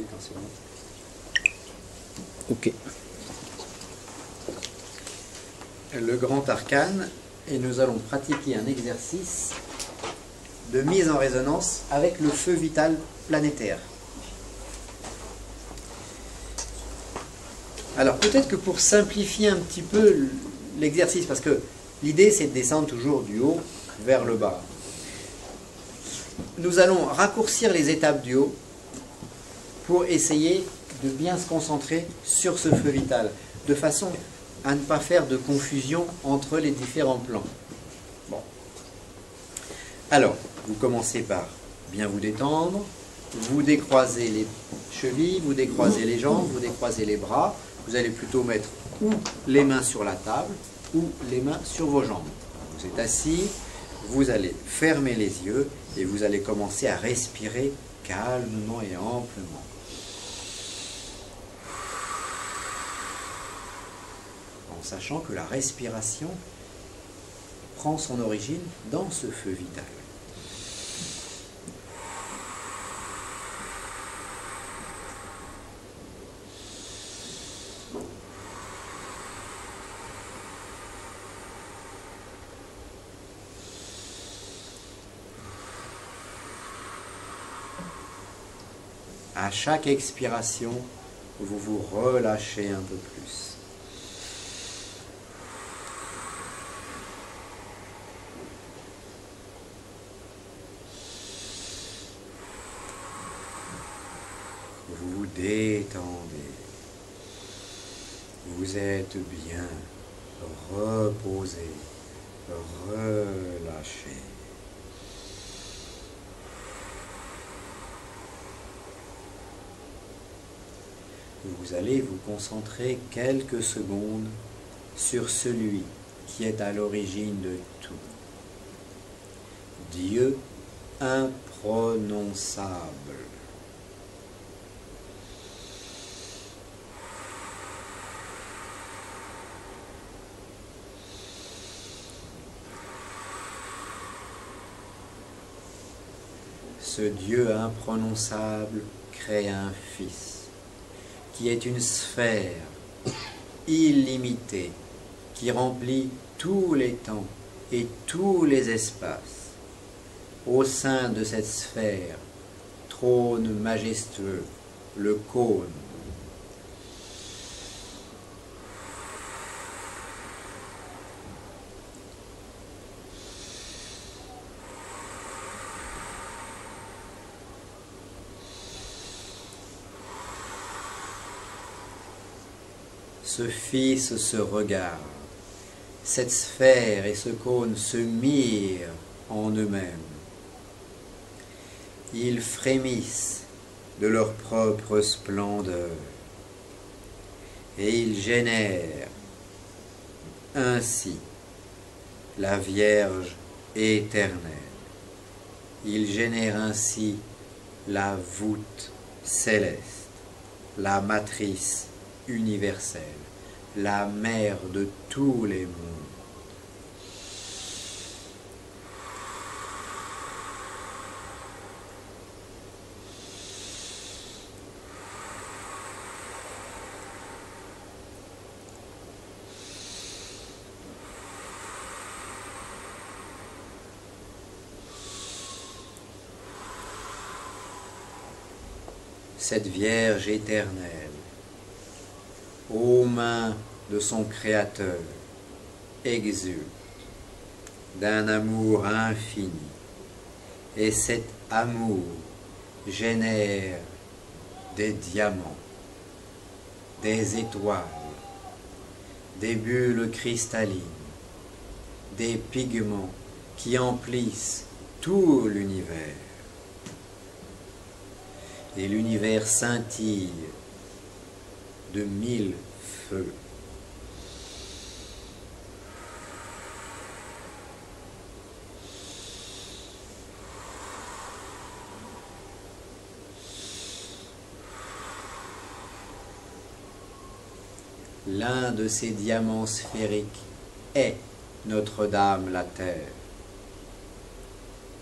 dis quand c'est bon. Ok. Le grand arcane, et nous allons pratiquer un exercice de mise en résonance avec le feu vital planétaire. Alors peut-être que pour simplifier un petit peu l'exercice, parce que l'idée c'est de descendre toujours du haut vers le bas, nous allons raccourcir les étapes du haut pour essayer de bien se concentrer sur ce feu vital, de façon à ne pas faire de confusion entre les différents plans. Bon. Alors, vous commencez par bien vous détendre, vous décroisez les chevilles, vous décroisez les jambes, vous décroisez les bras. Vous allez plutôt mettre ou les mains sur la table ou les mains sur vos jambes. Vous êtes assis, vous allez fermer les yeux et vous allez commencer à respirer calmement et amplement. En sachant que la respiration prend son origine dans ce feu vital. À chaque expiration, vous vous relâchez un peu plus. Vous vous détendez. Vous êtes bien reposé, relâché. Vous allez vous concentrer quelques secondes sur celui qui est à l'origine de tout. Dieu imprononçable. Ce Dieu imprononçable crée un Fils, qui est une sphère illimitée, qui remplit tous les temps et tous les espaces. Au sein de cette sphère, trône majestueux, le cône. Ce Fils se regarde, cette sphère et ce cône se mirent en eux-mêmes. Ils frémissent de leur propre splendeur et ils génèrent ainsi la Vierge éternelle. Ils génèrent ainsi la voûte céleste, la matrice universelle, la mère de tous les mondes. Cette Vierge éternelle, aux mains de son Créateur, exulte d'un amour infini, et cet amour génère des diamants, des étoiles, des bulles cristallines, des pigments qui emplissent tout l'univers. Et l'univers scintille de 1000 feux. L'un de ces diamants sphériques est Notre-Dame la Terre.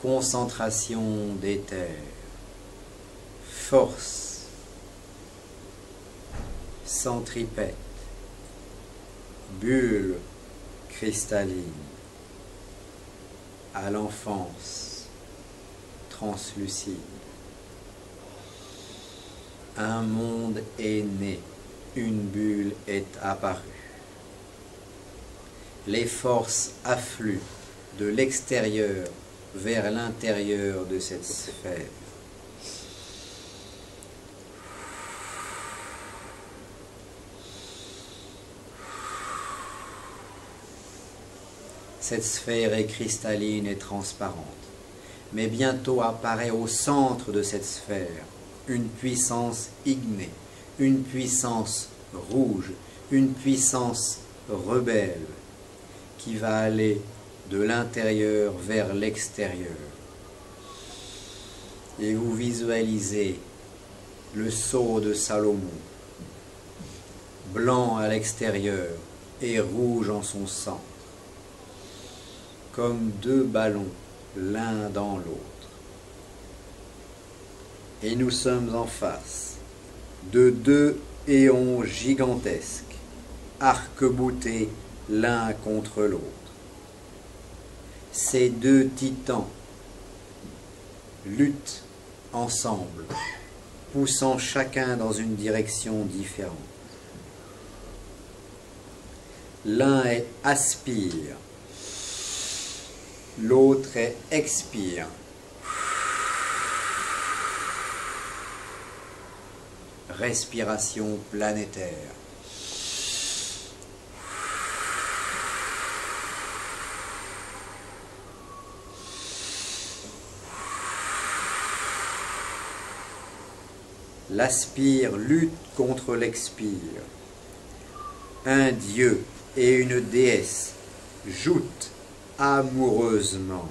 Concentration d'éther, force centripète, bulle cristalline, à l'enfance, translucide. Un monde est né, une bulle est apparue. Les forces affluent de l'extérieur vers l'intérieur de cette sphère. Cette sphère est cristalline et transparente, mais bientôt apparaît au centre de cette sphère une puissance ignée, une puissance rouge, une puissance rebelle qui va aller de l'intérieur vers l'extérieur. Et vous visualisez le sceau de Salomon, blanc à l'extérieur et rouge en son centre, comme deux ballons l'un dans l'autre. Et nous sommes en face de deux éons gigantesques, arc-boutés l'un contre l'autre. Ces deux titans luttent ensemble, poussant chacun dans une direction différente. L'un aspire, l'autre expire. Respiration planétaire. L'aspire lutte contre l'expire. Un dieu et une déesse joutent amoureusement.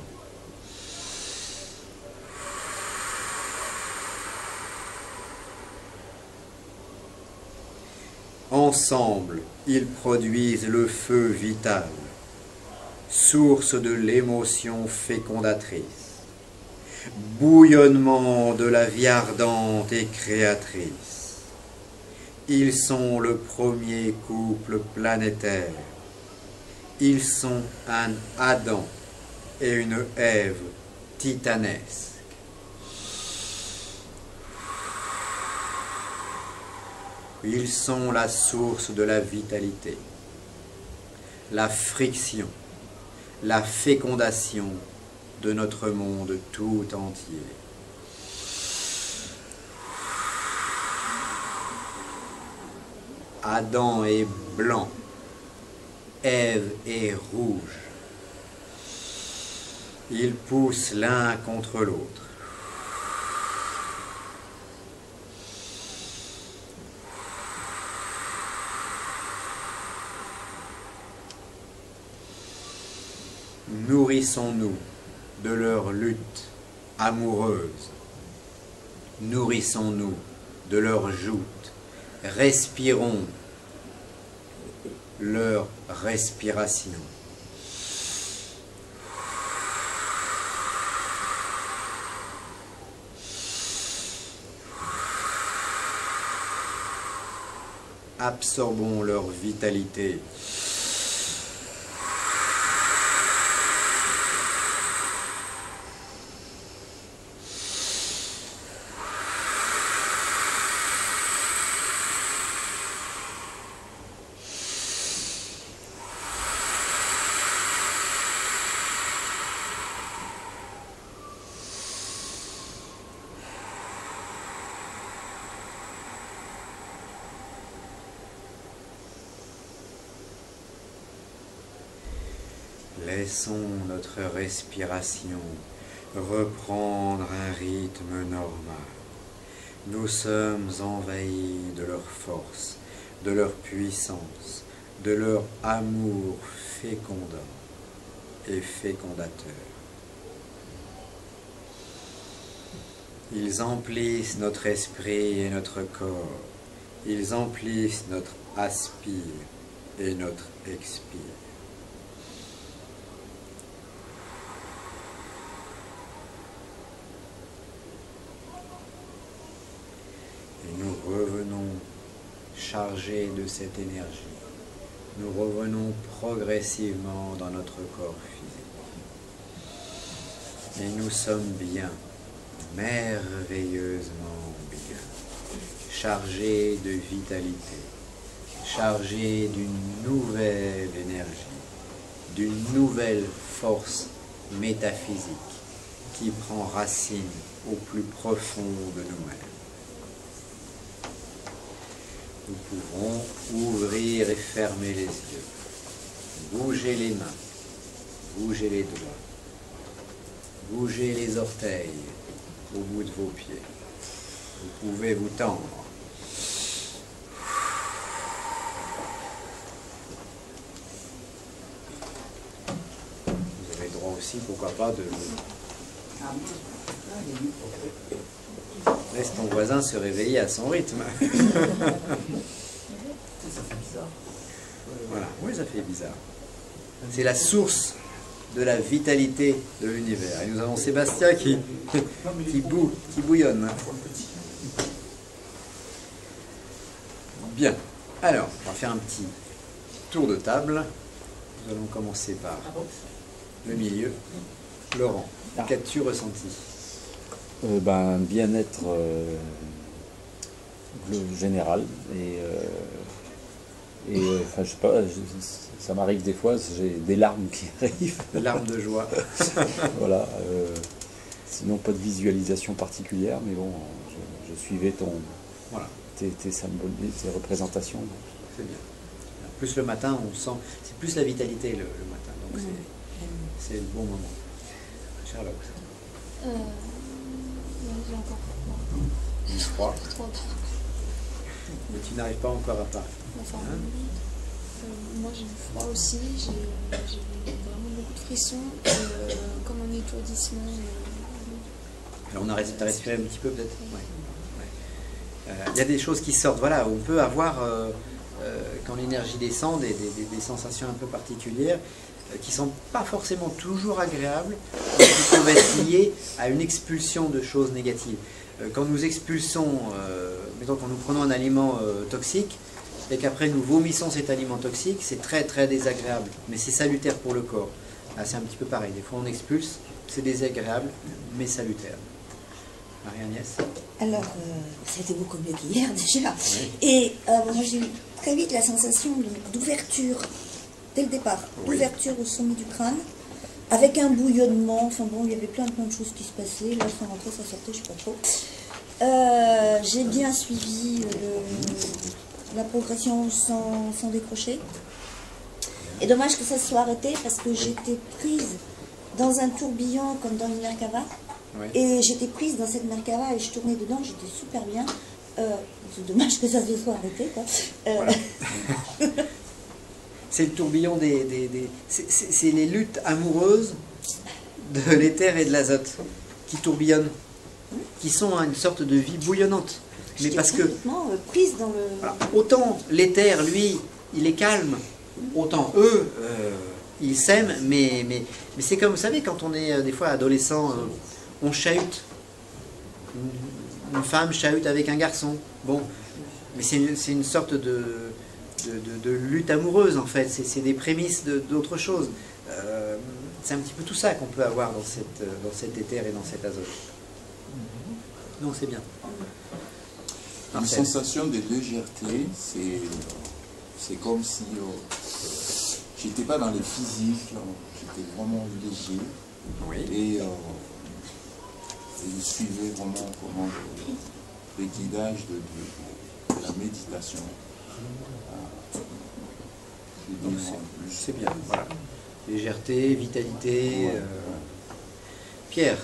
Ensemble, ils produisent le feu vital, source de l'émotion fécondatrice, bouillonnement de la vie ardente et créatrice. Ils sont le premier couple planétaire. Ils sont un Adam et une Ève titanesques. Ils sont la source de la vitalité, la friction, la fécondation de notre monde tout entier. Adam est blanc, Ève est rouge. Ils poussent l'un contre l'autre. Nourrissons-nous de leur lutte amoureuse. Nourrissons-nous de leur joute. Respirons leur respiration. Absorbons leur vitalité. Laissons notre respiration reprendre un rythme normal. Nous sommes envahis de leur force, de leur puissance, de leur amour fécondant et fécondateur. Ils emplissent notre esprit et notre corps. Ils emplissent notre aspire et notre expire. Et nous revenons chargés de cette énergie, nous revenons progressivement dans notre corps physique. Et nous sommes bien, merveilleusement bien, chargés de vitalité, chargés d'une nouvelle énergie, d'une nouvelle force métaphysique qui prend racine au plus profond de nous-mêmes. Nous pouvons ouvrir et fermer les yeux, bouger les mains, bouger les doigts, bouger les orteils au bout de vos pieds. Vous pouvez vous tendre. Vous avez le droit aussi, pourquoi pas, de... Laisse ton voisin se réveiller à son rythme. Ça fait bizarre. Voilà, oui, ça fait bizarre. C'est la source de la vitalité de l'univers. Et nous avons Sébastien qui bouillonne. Bien. Alors, on va faire un petit tour de table. Nous allons commencer par le milieu. Laurent, qu'as-tu ressenti? Un bien-être général enfin, je sais pas, ça m'arrive des fois, j'ai des larmes qui arrivent. Des larmes de joie. Voilà. Sinon, pas de visualisation particulière, mais bon, je suivais tes symboles, tes représentations. C'est bien. Plus le matin, on sent, c'est plus la vitalité le matin, donc c'est le bon moment. Charlotte. J'ai encore froid. Trop. Mais tu n'arrives pas encore à parler. Enfin, moi j'ai du froid aussi, j'ai vraiment beaucoup de frissons, comme un étourdissement. Alors on a respiré un petit peu peut-être. Il y a des choses qui sortent, voilà, on peut avoir, quand l'énergie descend, des sensations un peu particulières, qui ne sont pas forcément toujours agréables, qui peuvent être liées à une expulsion de choses négatives. Quand nous expulsons, mettons quand nous prenons un aliment toxique, et qu'après nous vomissons cet aliment toxique, c'est très très désagréable, mais c'est salutaire pour le corps. C'est un petit peu pareil, des fois on expulse, c'est désagréable, mais salutaire. Marie-Agnès? Alors, c'était beaucoup mieux qu'hier déjà. Oui. Et moi j'ai eu très vite la sensation d'ouverture, dès le départ, d'ouverture au sommet du crâne, avec un bouillonnement, enfin bon, il y avait plein de choses qui se passaient, là ça rentrait, ça sortait, je ne sais pas trop. J'ai bien suivi la progression sans décrocher. Et dommage que ça se soit arrêté parce que j'étais prise dans un tourbillon comme dans une Merkava. Oui. Et j'étais prise dans cette Merkava et je tournais dedans, j'étais super bien. C'est dommage que ça se soit arrêté, quoi. Voilà. C'est le tourbillon c'est les luttes amoureuses de l'éther et de l'azote qui tourbillonnent, qui sont une sorte de vie bouillonnante. Mais parce que prise dans le... voilà, autant l'éther, lui, il est calme, autant eux, ils s'aiment, mais c'est comme, vous savez, quand on est des fois adolescent, on chahute. Une femme chahute avec un garçon. Bon, mais c'est une sorte de lutte amoureuse en fait, c'est des prémices d'autre chose. C'est un petit peu tout ça qu'on peut avoir dans cet éther et dans cet azote. Donc c'est bien. Une sensation de légèreté, c'est comme si j'étais pas dans le physique, j'étais vraiment léger. Oui. Et je suivais vraiment comment le guidage de la méditation. C'est bien, voilà. Légèreté, vitalité. Pierre.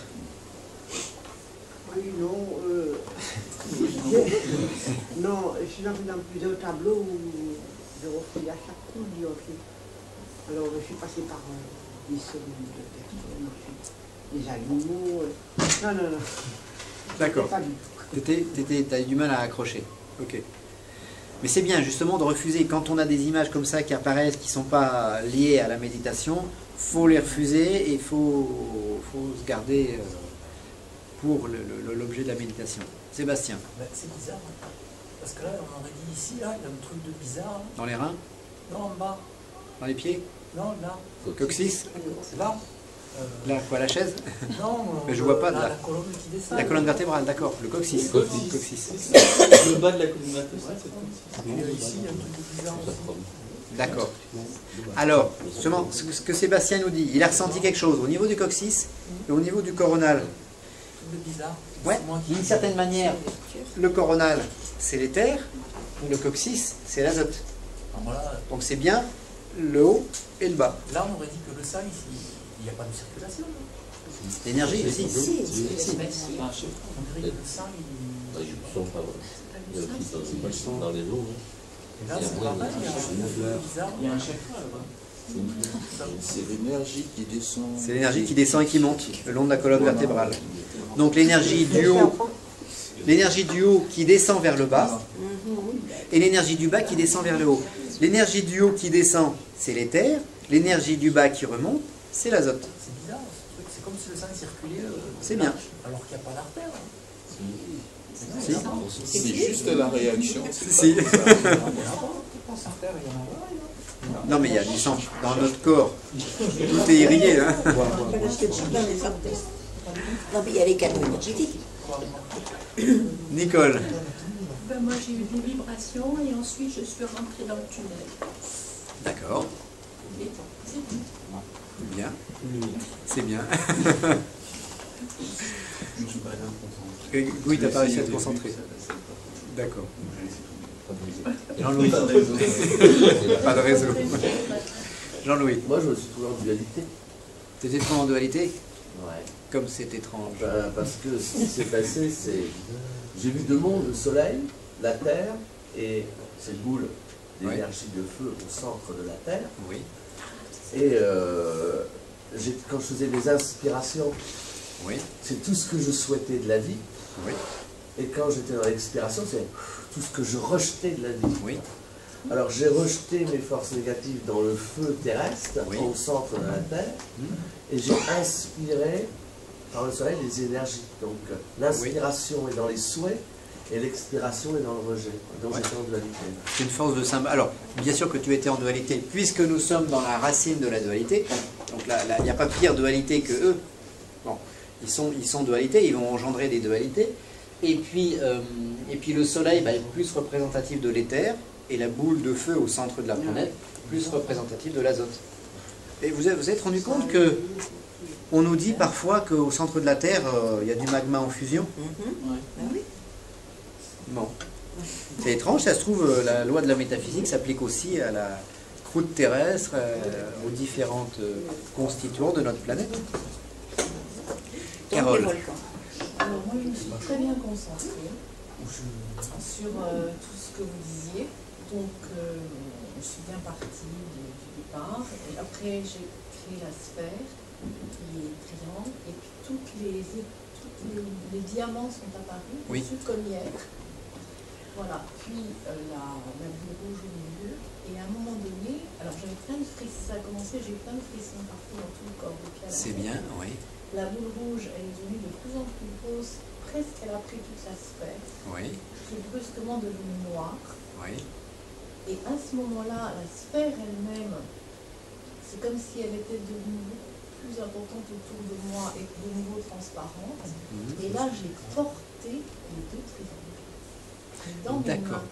Oui, non. Non, je suis dans plusieurs tableaux où je refais à chaque coup du reflet. Alors, je suis passé par des cellules de personnes, des animaux. Non. D'accord. T'as eu du mal à accrocher. Ok. Mais c'est bien justement de refuser, quand on a des images comme ça qui apparaissent, qui ne sont pas liées à la méditation, il faut les refuser et il faut se garder pour l'objet de la méditation. Sébastien. C'est bizarre. Parce que là, on aurait dit ici, là, il y a un truc de bizarre. Dans les reins? Non, en bas. Dans les pieds? Non, là. Coccyx? Là. Là, quoi, la chaise? Non, mais je vois pas de là, là. la colonne qui descend. La colonne vertébrale, d'accord. Le coccyx. Coccyx. Le bas de la colonne vertébrale, c'est Et ici, il y a un truc de bizarre aussi. D'accord. Alors, justement, ce que Sébastien nous dit, il a ressenti quelque chose au niveau du coccyx et au niveau du coronal. Un truc de bizarre. Ouais, d'une certaine manière, le coronal, c'est l'éther, et le coccyx, c'est l'azote. Alors là, Donc c'est bien le haut et le bas. là, on aurait dit que le sang, ici, il n'y a pas de circulation. L'énergie aussi. On dirait que le sang, il... Il y a aussi dans les os. Et là, c'est pareil, il y a un truc bizarre. Il y a un chakra là-bas. C'est l'énergie qui descend. C'est l'énergie qui descend et qui monte le long de la colonne vertébrale. Donc l'énergie du haut qui descend vers le bas et l'énergie du bas qui descend vers le haut. L'énergie du haut qui descend, c'est l'éther. L'énergie du bas qui remonte, c'est l'azote. C'est bizarre, ce truc. C'est comme si le sang circulait. C'est bien. Alors qu'il n'y a pas d'artère. Si. C'est juste la réaction. Si. Non mais il y a du sang dans notre corps. Tout est irrigué. Hein. Non, mais il y a les canaux énergétiques. Nicole. Ben, moi j'ai eu des vibrations et ensuite je suis rentrée dans le tunnel. D'accord. Et c'est tout. Bien. C'est bien. Oui, t'as pas réussi à te concentrer. D'accord. Jean-Louis. Pas de réseau. Jean-Louis. Moi, je me suis trouvé en dualité. T'étais trop en dualité? Ouais. Comme c'est étrange. Ben, parce que ce qui s'est passé, c'est... J'ai vu deux mondes, le soleil, la terre, et ces boules d'énergie de feu au centre de la terre. Oui. Et quand je faisais des inspirations, oui, c'est tout ce que je souhaitais de la vie. Oui. Et quand j'étais dans l'expiration, c'est tout ce que je rejetais de la vie. Oui. Alors j'ai rejeté mes forces négatives dans le feu terrestre, oui, au centre de la terre, et j'ai inspiré par le soleil les énergies. Donc l'inspiration est dans les souhaits et l'expiration est dans le rejet. Donc j'étais en dualité. C'est une force de symbole. Alors, bien sûr que tu étais en dualité, puisque nous sommes dans la racine de la dualité. Donc là, il n'y a pas pire dualité que eux. Bon, ils sont dualité, ils vont engendrer des dualités. Et puis le soleil est plus représentatif de l'éther, et la boule de feu au centre de la planète, plus représentative de l'azote. Et vous êtes rendu compte que on nous dit parfois qu'au centre de la Terre, il y a du magma en fusion? Oui. Bon. C'est étrange, ça se trouve, la loi de la métaphysique s'applique aussi à la croûte terrestre, aux différentes constituants de notre planète. Carole. Alors moi je me suis très bien concentrée sur tout ce que vous disiez. Donc je suis bien partie du départ. Et après j'ai créé la sphère qui est triangle. Et puis tous les diamants sont apparus, dessus comme hier. Voilà. Puis la boule rouge au milieu. Et à un moment donné, alors j'avais plein de frissons, ça a commencé, j'ai eu plein de frissons partout dans tout le corps depuis à la C'est bien, oui. La boule rouge, elle est devenue de plus en plus grosse, presque elle a pris toute la sphère. Oui. C'est brusquement devenu noir. Oui. Et à ce moment-là, la sphère elle-même, c'est comme si elle était devenue beaucoup plus importante autour de moi et de nouveau transparente. Et là, j'ai porté les deux triangles dans mes mains.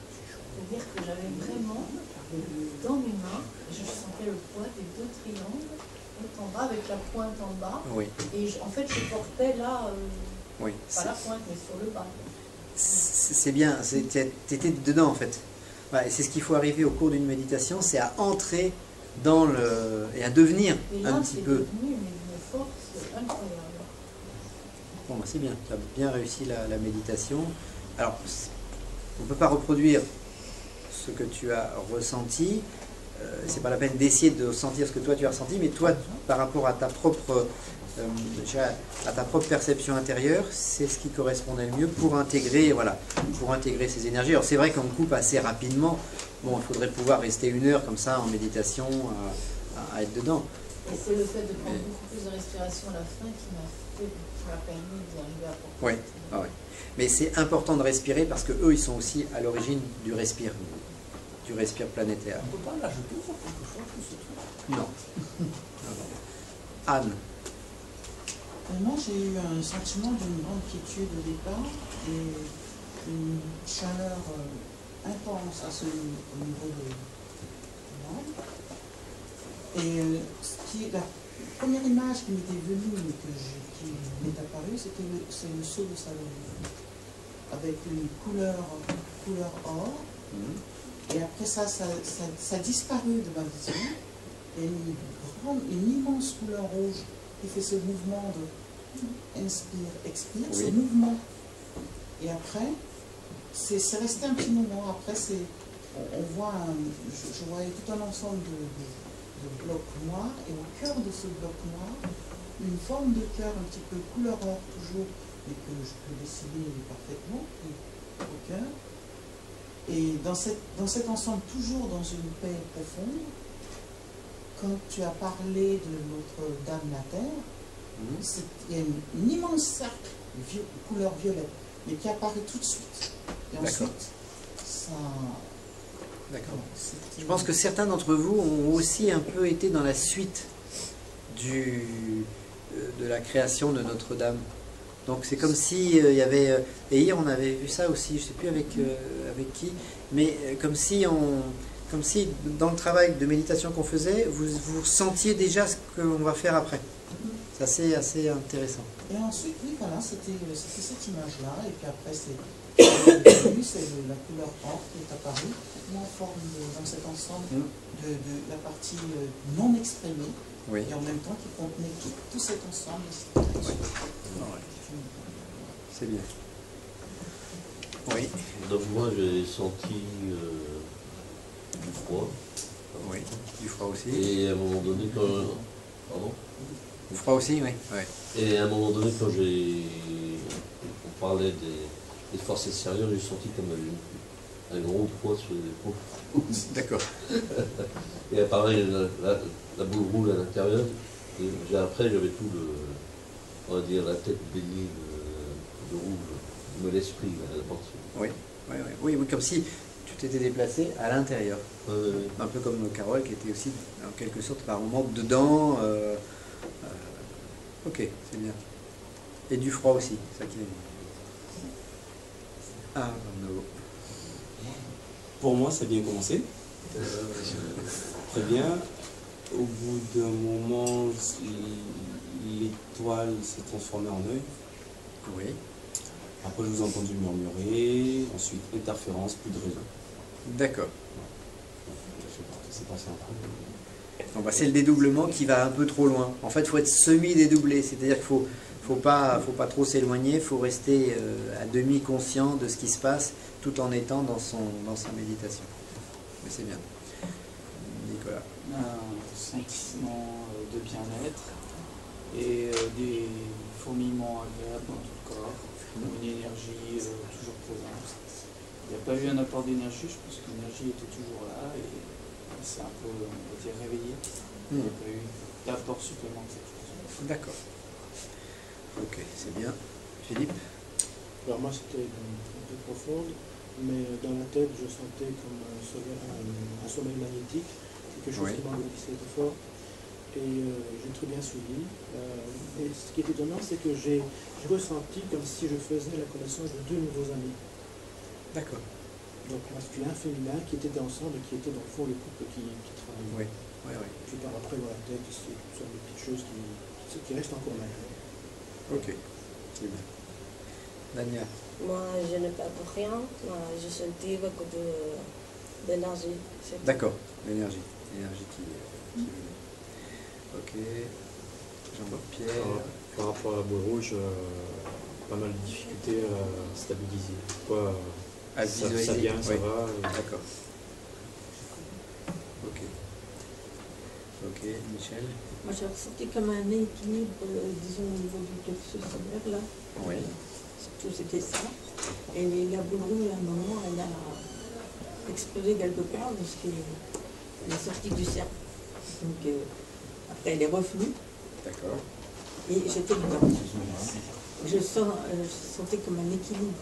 C'est-à-dire que j'avais vraiment dans mes mains, je sentais le poids des deux triangles en bas avec la pointe en bas. Oui. Et en fait, je portais là, oui, pas la pointe, mais sur le bas. C'est bien, tu étais dedans en fait. Ouais, c'est ce qu'il faut arriver au cours d'une méditation, c'est à entrer dans le... et à devenir un petit peu. Devenu une force incroyable. Bon, bah, c'est bien, tu as bien réussi la méditation. Alors, on ne peut pas reproduire ce que tu as ressenti. C'est pas la peine d'essayer de ressentir ce que toi tu as ressenti, mais toi, par rapport à ta propre perception intérieure, c'est ce qui correspondait le mieux pour intégrer, voilà, pour intégrer ces énergies. Alors c'est vrai qu'on coupe assez rapidement. Bon, il faudrait pouvoir rester 1 heure comme ça en méditation à être dedans. Et c'est le fait de prendre beaucoup plus de respiration à la fin qui m'a permis d'y arriver à porter. Oui, ah ouais. Mais c'est important de respirer parce que eux, ils sont aussi à l'origine du respire planétaire. On ne peut pas l'ajouter sur quelque chose ou c'est tout? Non. Anne. Moi, j'ai eu un sentiment d'une grande quiétude au départ et une chaleur intense au niveau de moi. Et la première image qui m'était venue et qui m'est apparue, c'est le seau de Salomon, avec une couleur or. Et après ça a disparu de ma vision. Et une immense couleur rouge qui fait ce mouvement de inspire, expire, ce mouvement. Et après, c'est resté un petit moment. Après, on voit, je voyais tout un ensemble de blocs noirs, et au cœur de ce bloc noir, une forme de cœur un petit peu couleur or toujours, mais que je peux dessiner parfaitement, au cœur. Et dans cet ensemble, toujours dans une paix profonde, quand tu as parlé de Notre-Dame la Terre, il y a une immense cercle couleur violette, mais qui apparaît tout de suite. Et ensuite, ça... D'accord. Je pense que certains d'entre vous ont aussi un peu été dans la suite de la création de Notre-Dame. Donc c'est comme si il y avait... et hier on avait vu ça aussi, je ne sais plus avec qui, mais comme si dans le travail de méditation qu'on faisait, vous sentiez déjà ce qu'on va faire après. C'est assez intéressant. Et ensuite, oui, voilà, c'était cette image-là, et puis après c'est la couleur or qui est apparue, en forme dans cet ensemble de la partie non exprimée, et en même temps qui contenait tout cet ensemble. C'est bien. Oui. Donc moi j'ai senti du froid. Oui, du froid aussi. Et à un moment donné, quand... Pardon? Du froid aussi, oui. Et à un moment donné, quand on parlait des forces extérieures, j'ai senti comme un gros poids sur les épaules. D'accord. Et pareil, la boule rouge à l'intérieur. Et après, j'avais tout on va dire, la tête baignée de rouge, de l'esprit, la pensée. Oui, comme si tu t'étais déplacé à l'intérieur. Un peu comme Carole qui était aussi, en quelque sorte, par moment dedans. Ok, c'est bien. Et du froid aussi, ça qui est... Ah, no. Pour moi, ça a bien commencé. Très bien. Au bout d'un moment, l'étoile s'est transformée en œil. Oui. Après, je vous ai entendu murmurer. Ensuite, interférence, plus de réseau. D'accord. Je sais pas, c'est passé un peu. Bon, c'est le dédoublement qui va un peu trop loin. En fait, il faut être semi-dédoublé. C'est-à-dire qu'il ne faut pas trop s'éloigner. Il faut rester à demi conscient de ce qui se passe tout en étant dans sa méditation. Mais c'est bien. Nicolas. Un sentiment de bien-être et des fourmillements agréables dans tout le corps, une énergie toujours présente. Il n'y a pas eu un apport d'énergie, je pense que l'énergie était toujours là et c'est un peu, on va dire, réveillé. Il n'y a pas eu d'apport supplémentaire. D'accord. Ok, c'est bien. Philippe? Alors moi c'était un peu profonde, mais dans la tête je sentais comme un sommeil magnétique, quelque chose qui m'engourdissait très fort. Et j'ai très bien suivi. Et ce qui est étonnant, c'est que j'ai ressenti comme si je faisais la connaissance de deux nouveaux amis. D'accord. Donc masculin, féminin, qui étaient ensemble et qui étaient dans le fond les couples qui travaillaient. Oui. Puis par après, dans la tête, c'est toutes sortes de petites choses qui restent encore malgré. Ok, c'est bien. Dania? Moi, je n'ai pas pour rien. Moi, je sentais beaucoup d'énergie. D'accord, l'énergie. L'énergie qui venait. Ok. Jean-Pierre? Par rapport à la boule rouge, pas mal de difficultés à stabiliser. À se visualiser. Ça vient, ça va. D'accord. Ok, Michel? Moi j'ai ressenti comme un équilibre, disons au niveau du plexus solaire là. Oui. Surtout c'était ça. Et la boule rouge à un moment elle a explosé quelque part parce qu'elle est sortie du cercle. Donc Après, elle est revenue. D'accord. Et j'étais dedans. Je sentais comme un équilibre.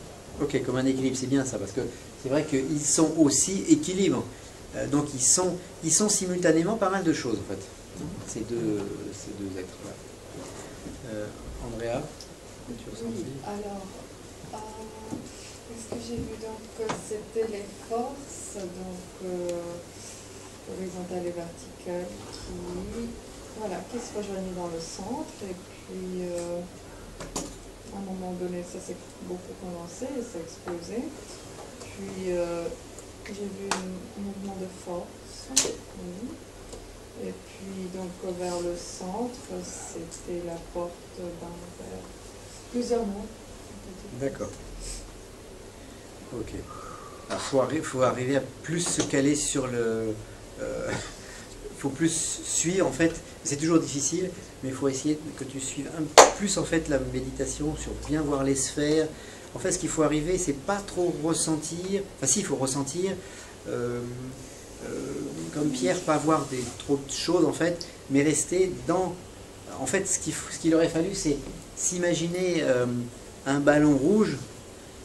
Ok, comme un équilibre, c'est bien ça, parce que c'est vrai qu'ils sont aussi équilibres. Donc ils sont simultanément pas mal de choses en fait, ces deux êtres-là. Andrea, tu as ressenti? Oui, alors, qu'est-ce que j'ai vu? Donc c'était les forces, donc horizontales et verticales, qui se rejoignaient dans le centre, et puis à un moment donné ça s'est beaucoup condensé et ça a explosé. Puis j'ai vu un mouvement de force, oui. Et puis donc vers le centre, c'était la porte vers plusieurs mondes. D'accord. Ok. Alors faut arriver à plus se caler sur le... faut plus suivre en fait, c'est toujours difficile, mais il faut essayer que tu suives un peu plus en fait la méditation sur bien voir les sphères. En fait, ce qu'il faut arriver, c'est pas trop ressentir, enfin si, il faut ressentir, comme Pierre, pas voir trop de choses en fait, mais rester dans... En fait, ce qu'il aurait fallu, c'est s'imaginer un ballon rouge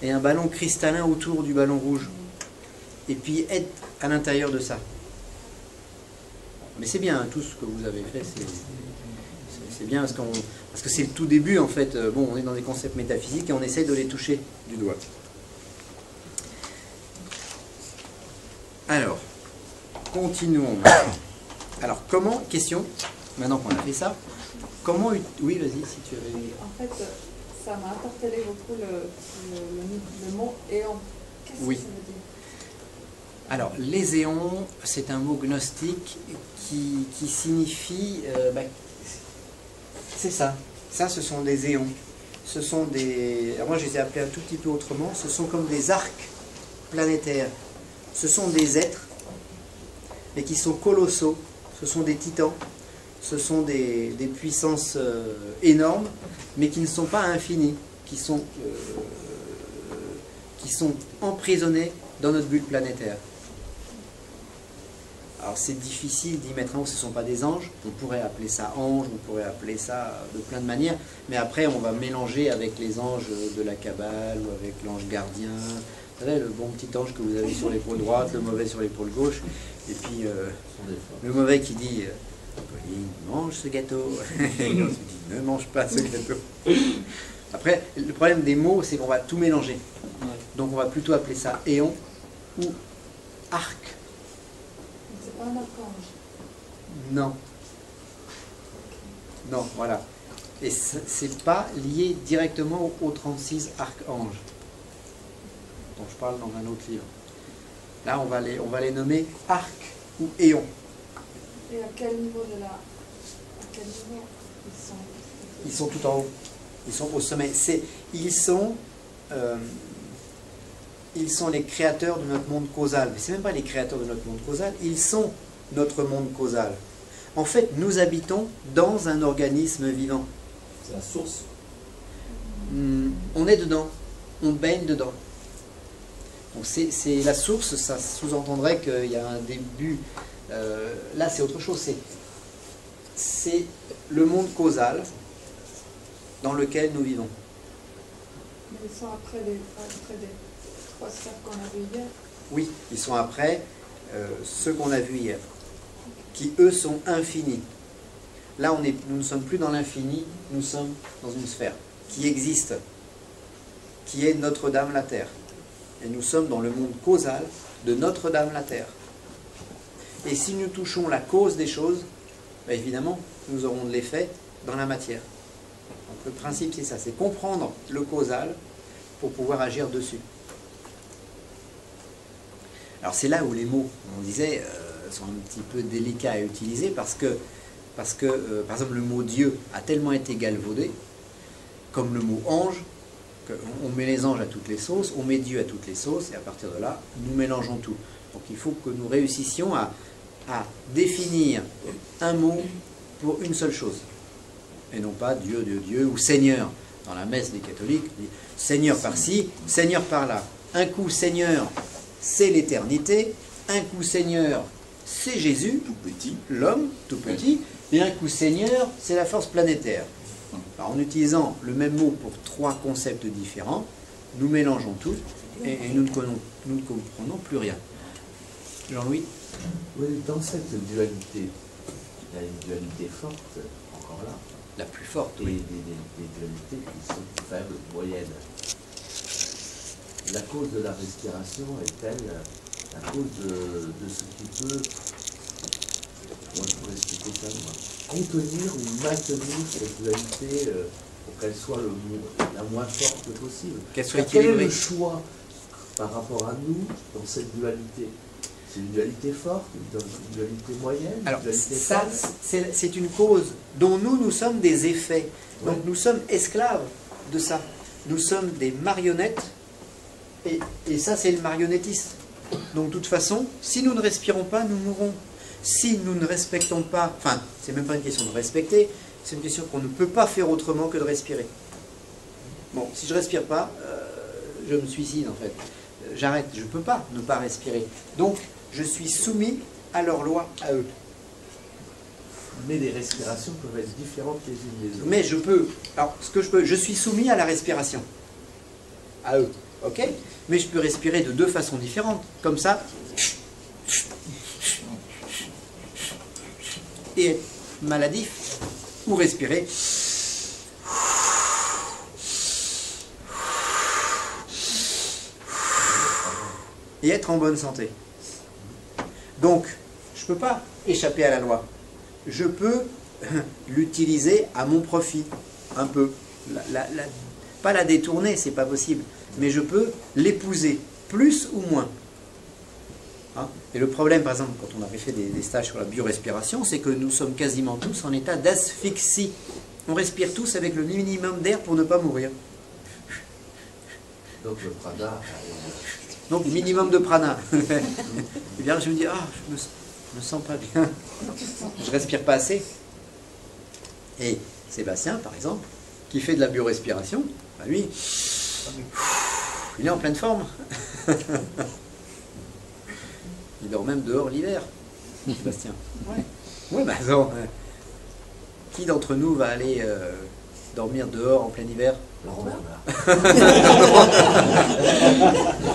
et un ballon cristallin autour du ballon rouge, et puis être à l'intérieur de ça. Mais c'est bien, hein, tout ce que vous avez fait, c'est bien parce que c'est le tout début en fait. Bon, on est dans des concepts métaphysiques et on essaie de les toucher du doigt. Alors, continuons. Alors, comment, question, maintenant qu'on a fait ça, comment... Oui, vas-y, si tu avais... En fait, ça m'a interpellé beaucoup le mot éon. Qu'est-ce que ça veut dire? Alors, les éons, c'est un mot gnostique qui signifie... c'est ça. Ça, ce sont des éons. Ce sont des... Alors moi, je les ai appelés un tout petit peu autrement. Ce sont comme des arcs planétaires. Ce sont des êtres, mais qui sont colossaux. Ce sont des titans. Ce sont des puissances énormes, mais qui ne sont pas infinies, qui sont emprisonnés dans notre bulle planétaire. Alors c'est difficile d'y mettre un mot, ce ne sont pas des anges, on pourrait appeler ça ange, on pourrait appeler ça de plein de manières, mais après on va mélanger avec les anges de la Kabbale ou avec l'ange gardien, vous savez, le bon petit ange que vous avez sur l'épaule droite, le mauvais sur l'épaule gauche, et puis le mauvais qui dit Pauline, mange ce gâteau, et l'autre dit ne mange pas ce gâteau. Après, le problème des mots, c'est qu'on va tout mélanger, donc on va plutôt appeler ça éon ou arc. C'est pas un archange. Non. Non, voilà. Et c'est pas lié directement aux 36 archanges dont je parle dans un autre livre. Là, on va les nommer arc ou éon. Et à quel niveau à quel niveau ils sont tout en haut. Ils sont au sommet. Ils sont les créateurs de notre monde causal. Mais ce n'est même pas les créateurs de notre monde causal, ils sont notre monde causal. En fait, nous habitons dans un organisme vivant. C'est la source. On est dedans, on baigne dedans. Donc c'est la source, ça sous-entendrait qu'il y a un début. Là, c'est autre chose. C'est le monde causal dans lequel nous vivons. Mais ils sont après des 3 sphères qu'on a vues hier? Oui, ils sont après ceux qu'on a vus hier, qui eux sont infinis. Là, nous ne sommes plus dans l'infini, nous sommes dans une sphère qui existe, qui est Notre-Dame la Terre. Et nous sommes dans le monde causal de Notre-Dame la Terre. Et si nous touchons la cause des choses, ben évidemment, nous aurons de l'effet dans la matière. Donc le principe, c'est ça, c'est comprendre le causal pour pouvoir agir dessus. Alors c'est là où les mots, on disait, sont un petit peu délicats à utiliser parce que par exemple, le mot Dieu a tellement été galvaudé, comme le mot ange, qu'on met les anges à toutes les sauces, on met Dieu à toutes les sauces, et à partir de là, nous mélangeons tout. Donc il faut que nous réussissions à définir un mot pour une seule chose, et non pas Dieu, Dieu, Dieu, ou Seigneur. Dans la messe des catholiques, on dit Seigneur par-ci, Seigneur par-là. Un coup Seigneur, c'est l'éternité, un coup Seigneur, c'est Jésus, tout petit, l'homme, tout petit, Et un coup seigneur, c'est la force planétaire. Alors, en utilisant le même mot pour 3 concepts différents, nous mélangeons tout et nous ne comprenons plus rien. Jean-Louis? Oui, dans cette dualité, il y a une dualité forte, encore là. La plus forte, et des dualités qui sont faibles, moyennes. La cause de la respiration est-elle la cause de ce qui peut, comment je pourrais expliquer ça, contenir ou maintenir cette dualité pour qu'elle soit la moins forte possible? Qu'elle soit Quel est équilibrée. le choix par rapport à nous dans cette dualité? C'est une dualité forte, une dualité moyenne, Alors, une dualité ça, faible? c'est une cause dont nous sommes des effets. Donc, nous sommes esclaves de ça. Nous sommes des marionnettes, et ça, c'est le marionnettiste. Donc, de toute façon, si nous ne respirons pas, nous mourrons. Si nous ne respectons pas, enfin, c'est même pas une question de respecter, c'est une question qu'on ne peut pas faire autrement que de respirer. Bon, si je respire pas, je me suicide, en fait. J'arrête, je ne peux pas ne pas respirer. Donc, je suis soumis à leurs lois, à eux. Mais les respirations peuvent être différentes les unes des autres. Mais je peux, alors ce que je suis soumis à la respiration, à eux, ok? Mais je peux respirer de 2 façons différentes, comme ça, et être maladif, ou respirer et être en bonne santé. Donc, je ne peux pas échapper à la loi. Je peux l'utiliser à mon profit, un peu. Pas la détourner, c'est pas possible. Mais je peux l'épouser, plus ou moins. Hein? Et le problème, par exemple, quand on avait fait des stages sur la biorespiration, c'est que nous sommes quasiment tous en état d'asphyxie. On respire tous avec le minimum d'air pour ne pas mourir. Donc le prana... Donc minimum de prana. Et bien je me dis, ah, je me sens pas bien. Je respire pas assez. Et Sébastien, par exemple, qui fait de la biorespiration, bah lui, il est en pleine forme. Il dort même dehors l'hiver, Sébastien. Ouais. Ouais, bah attends. Qui d'entre nous va aller dormir dehors en plein hiver? Laurent Bernard.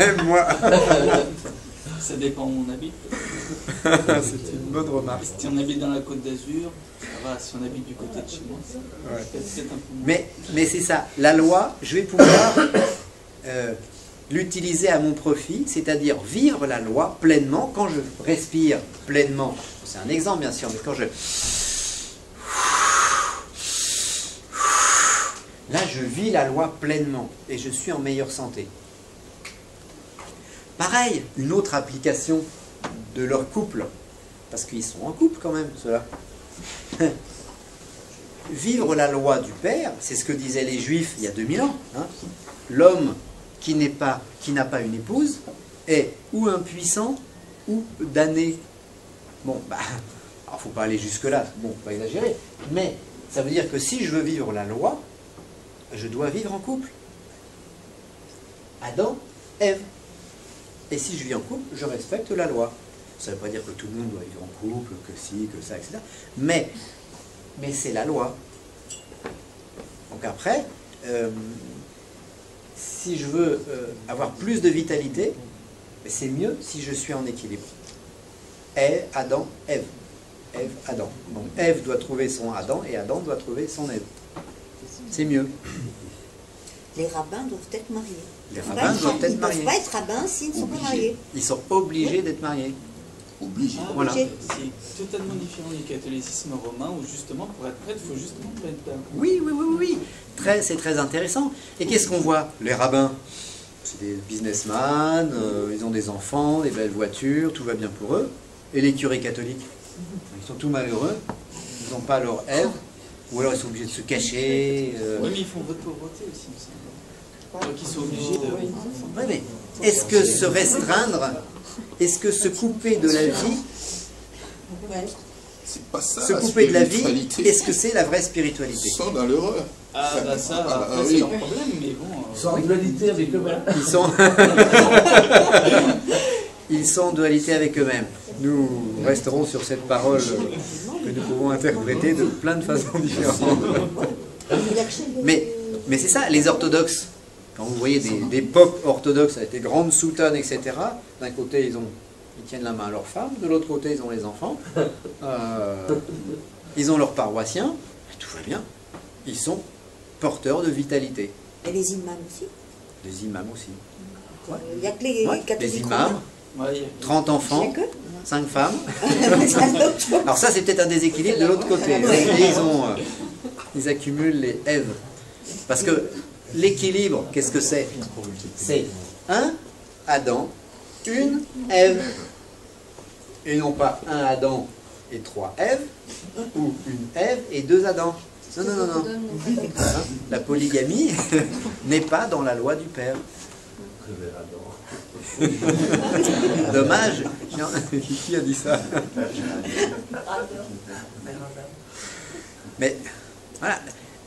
Même moi. Ça dépend où on habite. C'est une bonne remarque. Si on habite dans la Côte d'Azur, ça va. Si on habite du côté de chez moi, Ouais. peut-être un peu moins. Mais c'est ça, la loi, je vais pouvoir l'utiliser à mon profit, c'est-à-dire vivre la loi pleinement quand je respire pleinement. C'est un exemple bien sûr, mais quand je... Là, je vis la loi pleinement et je suis en meilleure santé. Pareil, une autre application de leur couple, parce qu'ils sont en couple quand même, ceux-là. Vivre la loi du Père, c'est ce que disaient les Juifs il y a 2000 ans. Hein. L'homme qui n'a pas une épouse est ou impuissant ou damné. Bon, bah, alors faut pas aller jusque-là, bon, faut pas exagérer, mais ça veut dire que si je veux vivre la loi, je dois vivre en couple. Adam, Ève. Et si je vis en couple, je respecte la loi. Ça ne veut pas dire que tout le monde doit vivre en couple, que si, que ça, etc. Mais c'est la loi. Donc après, si je veux avoir plus de vitalité, c'est mieux si je suis en équilibre. Ève, Adam, Ève. Ève, Adam. Donc Ève doit trouver son Adam et Adam doit trouver son Ève. C'est mieux. Les rabbins doivent être mariés. Les rabbins doivent être mariés. Ils ne peuvent pas être rabbins s'ils ne sont pas mariés. Ils sont obligés d'être mariés. Obligés. Ah, Voilà. c'est totalement différent du catholicisme romain où justement pour être prêtre, il faut justement pas être père. Oui. C'est très intéressant. Et qu'est-ce qu'on voit? Les rabbins, c'est des businessmen, ils ont des enfants, des belles voitures, tout va bien pour eux. Et les curés catholiques, ils sont tout malheureux, ils n'ont pas leur Ève, ou alors ils sont obligés de se cacher. Oui, mais ils font votre pauvreté aussi, il me semble. Donc ils sont obligés de... Ouais, mais est-ce que se restreindre, est-ce que se couper de la vie, C'est pas ça, se la couper de la vie, spiritualité. est-ce que c'est la vraie spiritualité? Ils sont dans l'horreur. Ah bah ça, Ah, après, c'est oui. leur problème, mais bon... Ils sont en dualité avec eux-mêmes. Ils sont en dualité avec eux-mêmes. Nous resterons sur cette parole que nous pouvons interpréter de plein de façons différentes. Mais c'est ça, les orthodoxes. Quand vous voyez des popes orthodoxes avec des grandes soutanes, etc., d'un côté, ils tiennent la main à leurs femmes, de l'autre côté, ils ont les enfants, ils ont leurs paroissiens, tout va bien. Ils sont porteurs de vitalité. Et les imams aussi. Les imams aussi. Il n'y a que les catholiques. Les imams, 30 enfants, 5 femmes. Alors ça, c'est peut-être un déséquilibre de l'autre côté. Et ils accumulent les Èves. Parce que l'équilibre, qu'est-ce que c'est? C'est un Adam, une Ève. Et non pas un Adam et 3 Èves, ou une Ève et 2 Adams. Non, non, non, non. La polygamie n'est pas dans la loi du Père. Dommage. Qui a dit ça? Mais voilà.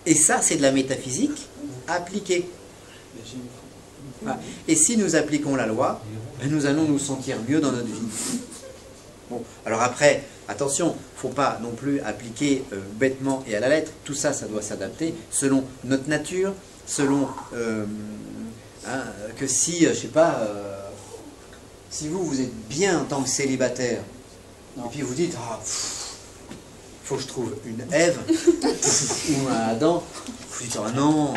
Et ça, c'est de la métaphysique appliquée. Voilà. Et si nous appliquons la loi, nous allons nous sentir mieux dans notre vie. Bon, alors après, attention, il ne faut pas non plus appliquer bêtement et à la lettre. Tout ça, ça doit s'adapter selon notre nature, selon que si, je sais pas, si vous êtes bien en tant que célibataire, et puis vous dites, faut que je trouve une Ève ou un Adam, vous dites, non,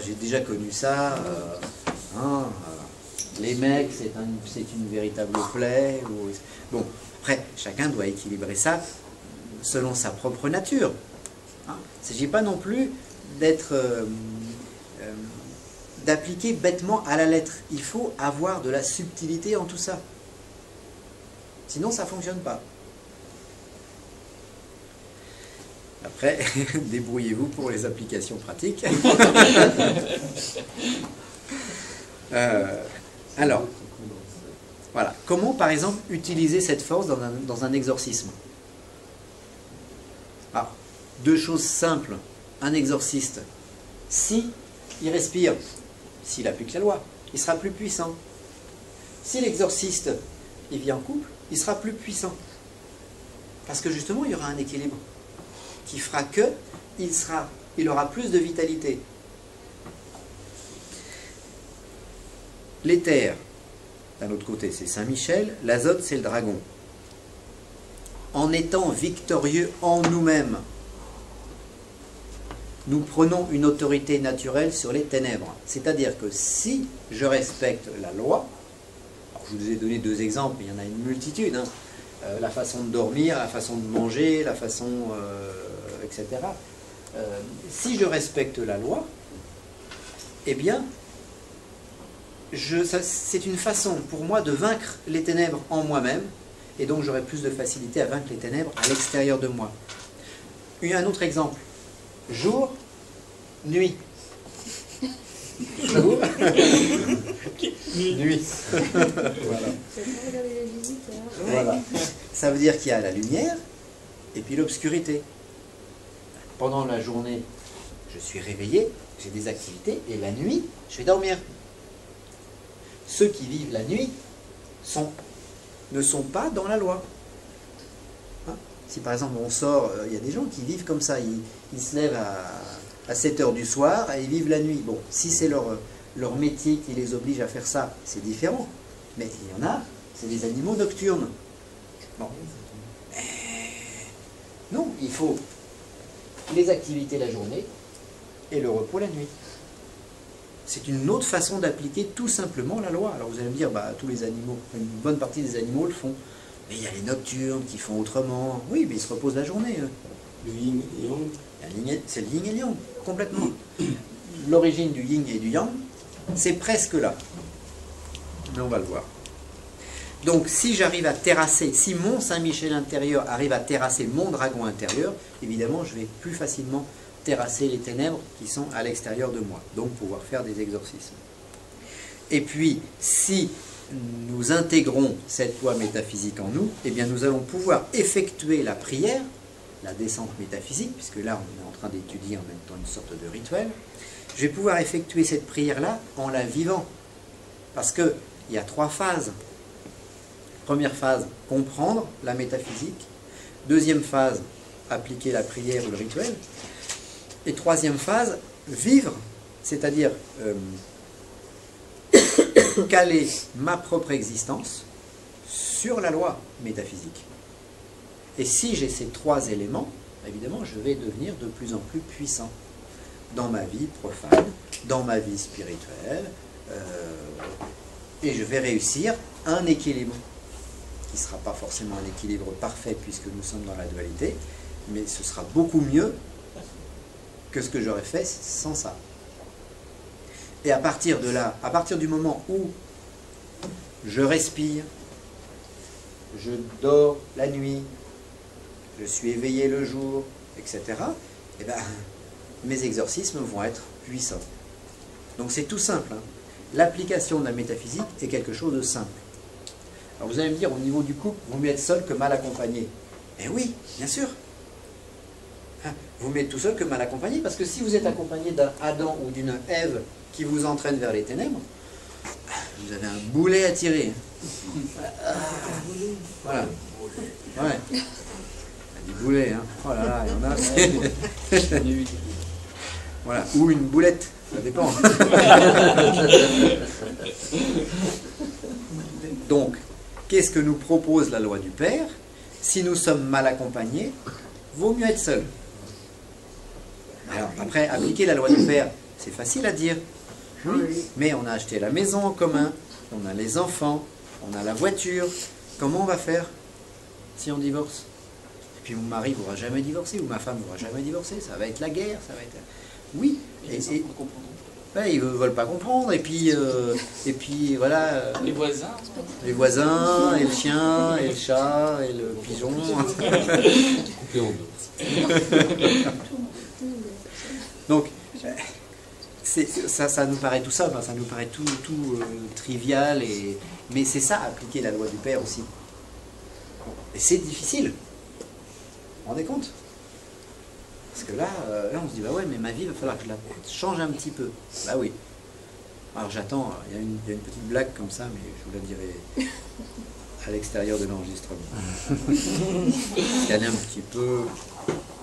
j'ai déjà connu ça, les mecs, c'est une véritable plaie. Bon, après, chacun doit équilibrer ça selon sa propre nature. Il ne s'agit pas non plus d'appliquer bêtement à la lettre. Il faut avoir de la subtilité en tout ça. Sinon, ça ne fonctionne pas. Après, débrouillez-vous pour les applications pratiques. Alors, voilà. Comment, par exemple, utiliser cette force dans un exorcisme? Alors, 2 choses simples. Un exorciste, si il respire, s'il applique la loi, il sera plus puissant. Si l'exorciste, il vit en couple, il sera plus puissant. Parce que justement, il y aura un équilibre qui fera que il aura plus de vitalité. L'éther, d'un autre côté, c'est Saint Michel, l'azote, c'est le dragon. En étant victorieux en nous-mêmes, nous prenons une autorité naturelle sur les ténèbres. C'est-à-dire que si je respecte la loi, alors je vous ai donné 2 exemples, il y en a une multitude, la façon de dormir, la façon de manger, la façon... etc. Si je respecte la loi, eh bien, c'est une façon pour moi de vaincre les ténèbres en moi-même, et donc j'aurai plus de facilité à vaincre les ténèbres à l'extérieur de moi. Un autre exemple. Jour, nuit. Jour, nuit. Voilà. Voilà. Ça veut dire qu'il y a la lumière et puis l'obscurité. Pendant la journée, je suis réveillé, j'ai des activités, et la nuit, je vais dormir. Ceux qui vivent la nuit ne sont pas dans la loi. Si par exemple on sort, il y a des gens qui vivent comme ça, ils se lèvent à 7 h du soir et ils vivent la nuit. Bon, si c'est leur métier qui les oblige à faire ça, c'est différent. Mais il y en a, c'est des animaux nocturnes. Bon. Non, il faut les activités la journée et le repos la nuit. C'est une autre façon d'appliquer tout simplement la loi. Alors vous allez me dire, tous les animaux, une bonne partie des animaux le font. Mais il y a les nocturnes qui font autrement. Oui, mais ils se reposent la journée. Le yin et yang. C'est le yin et le yang, complètement. L'origine du yin et du yang, c'est presque là. Mais on va le voir. Donc si j'arrive à terrasser, si mon Saint-Michel intérieur arrive à terrasser mon dragon intérieur, évidemment je vais plus facilement terrasser les ténèbres qui sont à l'extérieur de moi, donc pouvoir faire des exorcismes. Et puis si nous intégrons cette loi métaphysique en nous, eh bien nous allons pouvoir effectuer la prière, la descente métaphysique, puisque là on est en train d'étudier en même temps une sorte de rituel. Je vais pouvoir effectuer cette prière-là en la vivant, parce qu'il y a 3 phases. Première phase, comprendre la métaphysique. Deuxième phase, appliquer la prière ou le rituel. Et troisième phase, vivre, c'est-à-dire caler ma propre existence sur la loi métaphysique. Et si j'ai ces trois éléments, évidemment, je vais devenir de plus en plus puissant dans ma vie profane, dans ma vie spirituelle, et je vais réussir un équilibre, qui ne sera pas forcément un équilibre parfait puisque nous sommes dans la dualité, mais ce sera beaucoup mieux que ce que j'aurais fait sans ça. Et à partir de là, à partir du moment où je respire, je dors la nuit, je suis éveillé le jour, etc., eh ben, mes exorcismes vont être puissants. Donc c'est tout simple, hein. L'application de la métaphysique est quelque chose de simple. Alors vous allez me dire, au niveau du couple, vaut mieux être seul que mal accompagné. Eh oui, bien sûr. Hein, vous mieux être tout seul que mal accompagné, parce que si vous êtes accompagné d'un Adam ou d'une Ève qui vous entraîne vers les ténèbres, vous avez un boulet à tirer. Voilà. Ouais. Du boulet, hein. Oh là là, il y en a. Voilà. Ou une boulette, ça dépend. Donc, qu'est-ce que nous propose la loi du Père? Si nous sommes mal accompagnés, vaut mieux être seul. Alors, après, appliquer la loi du Père, c'est facile à dire. Oui, mais on a acheté la maison en commun, on a les enfants, on a la voiture. Comment on va faire si on divorce? Et puis mon mari ne pourra jamais divorcer, ou ma femme ne pourra jamais divorcer, ça va être la guerre, ça va être... Oui, ouais, ils ne veulent pas comprendre, et puis voilà... Les voisins. Les voisins, et le chien, et le chat, et le pigeon. Donc, ça nous paraît tout simple, hein, ça nous paraît tout trivial, mais c'est ça, appliquer la loi du Père aussi. Et c'est difficile. Vous vous rendez compte? Parce que là, on se dit, bah ouais, mais ma vie, il va falloir que je la change un petit peu. Bah oui. Alors j'attends, il y a une petite blague comme ça, mais je vous la dirai à l'extérieur de l'enregistrement. Elle est un petit peu...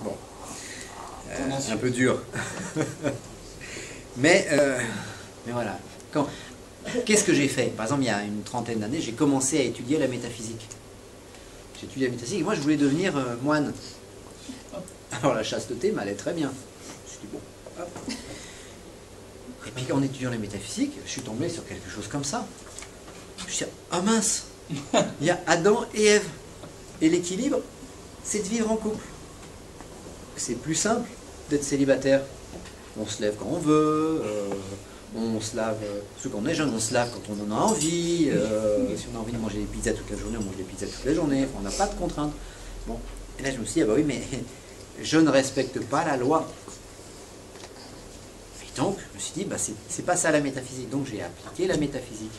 Bon. Un peu dur. mais voilà. Qu'est-ce que j'ai fait? Par exemple, il y a une trentaine d'années, j'ai commencé à étudier la métaphysique. J'ai étudié la métaphysique et moi, je voulais devenir moine. Alors, la chasteté m'allait très bien. Je me suis dit, bon, hop. Et puis, en étudiant la métaphysique, je suis tombé sur quelque chose comme ça. Je me suis dit, ah mince, il y a Adam et Ève. Et l'équilibre, c'est de vivre en couple. C'est plus simple d'être célibataire. On se lève quand on veut, on se lave, ceux qu'on est jeune, on se lave quand on en a envie. Si on a envie de manger des pizzas toute la journée, on mange des pizzas toute la journée. Enfin, on n'a pas de contraintes. Bon. Et là, je me suis dit, ah bah oui, mais je ne respecte pas la loi. Et donc, je me suis dit, bah, c'est pas ça la métaphysique. Donc, j'ai appliqué la métaphysique.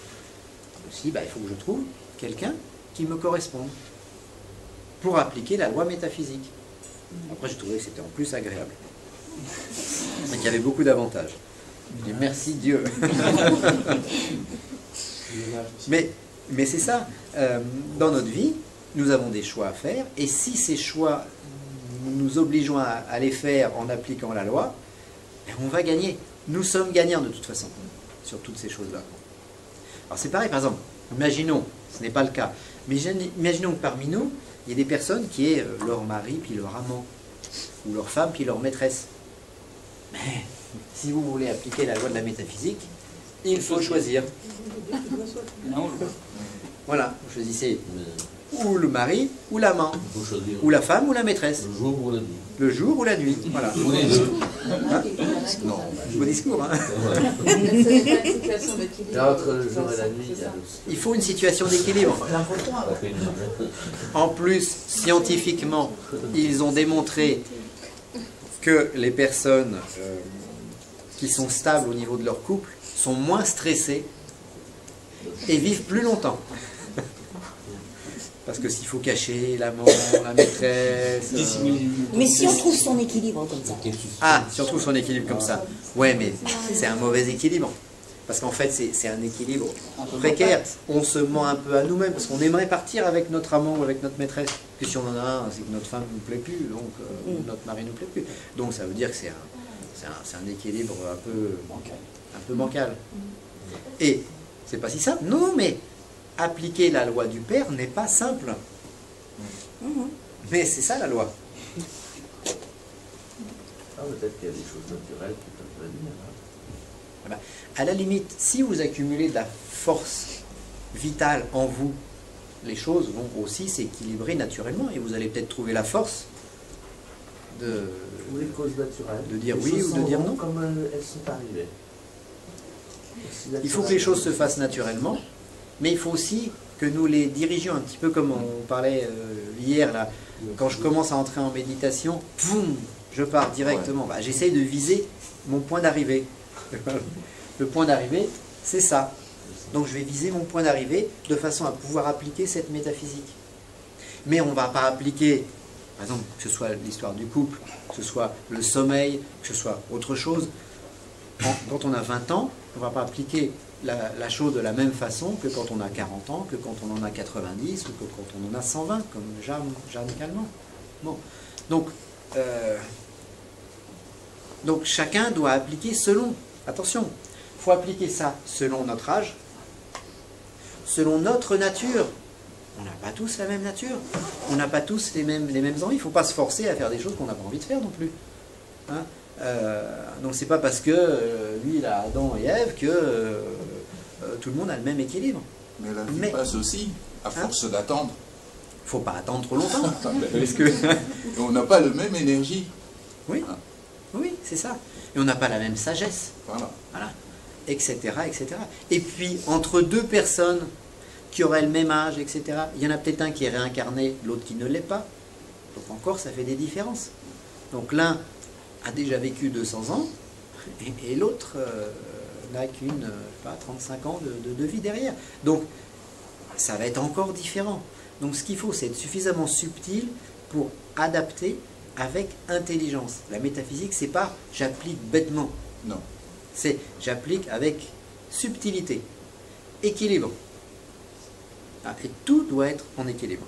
Je me suis dit, bah, il faut que je trouve quelqu'un qui me corresponde pour appliquer la loi métaphysique. Après, j'ai trouvé que c'était en plus agréable. Et qu'il y avait beaucoup d'avantages. Je dis merci Dieu. mais c'est ça. Dans notre vie, nous avons des choix à faire. Et si ces choix, nous nous obligeons à les faire en appliquant la loi, on va gagner. Nous sommes gagnants de toute façon sur toutes ces choses-là. Alors c'est pareil, par exemple, imaginons, ce n'est pas le cas, mais imaginons que parmi nous, il y a des personnes qui aient leur mari puis leur amant, ou leur femme puis leur maîtresse. Mais si vous voulez appliquer la loi de la métaphysique, il faut choisir. Voilà, vous choisissez ou le mari ou l'amant, ou la femme ou la maîtresse. Le jour ou la nuit. Le jour ou la nuit, voilà. Hein? Non, beau discours. Hein? Entre le jour et la nuit, il faut une situation d'équilibre. En plus, scientifiquement, ils ont démontré que les personnes qui sont stables au niveau de leur couple sont moins stressées et vivent plus longtemps. Parce que s'il faut cacher l'amant, la maîtresse... Mais si on trouve son équilibre comme ça. Ah, si on trouve son équilibre comme ça. Ouais, mais c'est un mauvais équilibre. Parce qu'en fait, c'est un équilibre précaire. On se ment un peu à nous-mêmes, parce qu'on aimerait partir avec notre amant ou avec notre maîtresse. Puis si on en a un, c'est que notre femme ne nous plaît plus, donc notre mari ne nous plaît plus. Donc ça veut dire que c'est un équilibre un peu bancal. Et c'est pas si simple. Non, mais appliquer la loi du père n'est pas simple. Mais c'est ça la loi. Peut-être qu'il y a des choses naturelles qui peuvent venir. À la limite, si vous accumulez de la force vitale en vous, les choses vont aussi s'équilibrer naturellement et vous allez peut-être trouver la force de, ou les causes naturelles, de dire oui ou de dire non. Comme elles sont arrivées. Il faut que les choses se fassent naturellement, mais il faut aussi que nous les dirigions un petit peu comme on parlait hier là. Quand je commence à entrer en méditation, boum, je pars directement. Bah, j'essaye de viser mon point d'arrivée. Le point d'arrivée, c'est ça. Donc je vais viser mon point d'arrivée de façon à pouvoir appliquer cette métaphysique. Mais on ne va pas appliquer, par exemple, que ce soit l'histoire du couple, que ce soit le sommeil, que ce soit autre chose. Quand on a 20 ans, on ne va pas appliquer la chose de la même façon que quand on a 40 ans, que quand on en a 90 ou que quand on en a 120, comme Jeanne Calment. Bon. Donc chacun doit appliquer selon. Attention, il faut appliquer ça selon notre âge, selon notre nature. On n'a pas tous la même nature, on n'a pas tous les mêmes envies. Il ne faut pas se forcer à faire des choses qu'on n'a pas envie de faire non plus. Hein, donc c'est pas parce que lui il a Adam et Ève que tout le monde a le même équilibre. Mais la vie passe aussi, à force d'attendre. Il ne faut pas attendre trop longtemps. Parce que on n'a pas la même énergie. Oui, oui, c'est ça. Et on n'a pas la même sagesse. Voilà. Etc., etc. Et puis, entre deux personnes qui auraient le même âge, etc., il y en a peut-être un qui est réincarné, l'autre qui ne l'est pas. Donc encore, ça fait des différences. Donc l'un a déjà vécu 200 ans, et l'autre n'a qu'une, 35 ans de vie derrière. Donc, ça va être encore différent. Donc ce qu'il faut, c'est être suffisamment subtil pour adapter avec intelligence. La métaphysique, c'est pas j'applique bêtement. Non. C'est j'applique avec subtilité, équilibre. Et tout doit être en équilibre.